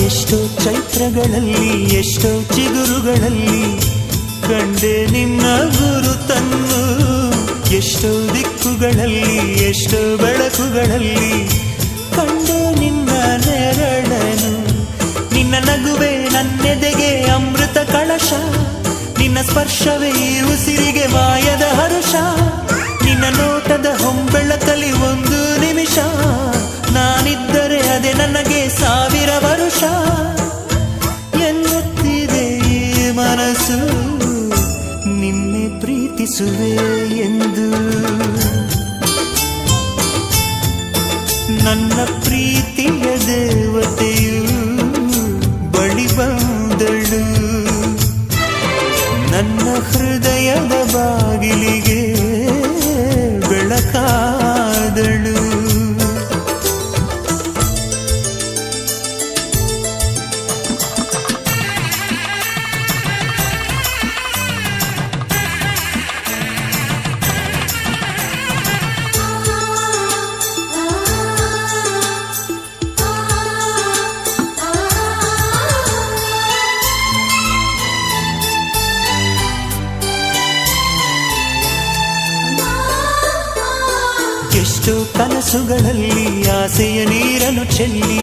ಎಷ್ಟೋ ಚೈತ್ರಗಳಲ್ಲಿ ಎಷ್ಟೋ ಚಿಗುರುಗಳಲ್ಲಿ ಕಂಡೆ ನಿನ್ನ ಗುರುತನ್ನು. ಎಷ್ಟೋ ದಿಕ್ಕುಗಳಲ್ಲಿ ಎಷ್ಟೋ ಬೆಳಕುಗಳಲ್ಲಿ ಕಂಡೆ ನಿನ್ನ ನೆರಳನು. ನಿನ್ನ ನಗುವೆ ನನ್ನೆದೆಗೆ ಅಮೃತ ಕಳಶ, ನಿನ್ನ ಸ್ಪರ್ಶವೇ ಈ ಉಸಿರಿಗೆ ಮಾಯದ ಹರುಷ. ನಿನ್ನ ನೋಟದ ಹೊಂಬೆಳಕಲಿ ಒಂದು ನಿಮಿಷ ನಾನಿದ್ದರೆ ಅದೇ ನನಗೆ 1000 ವರುಷ. ಎನ್ನುತ್ತಿದೆ ಈ ಮನಸ್ಸು ನಿನ್ನೆ ಪ್ರೀತಿಸುವೆ ಎಂದು. ನನ್ನ ಪ್ರೀತಿಯ ದೇವತೆಯು ಬಳಿ ಬಂದಳು, ನನ್ನ ಹೃದಯದ ಬಾಗಿಲಿಗೆ ಬೆಳಕಾದಳು. ಎಷ್ಟೋ ಕನಸುಗಳಲ್ಲಿ ಆಸೆಯ ನೀರನ್ನು ಚೆಲ್ಲಿ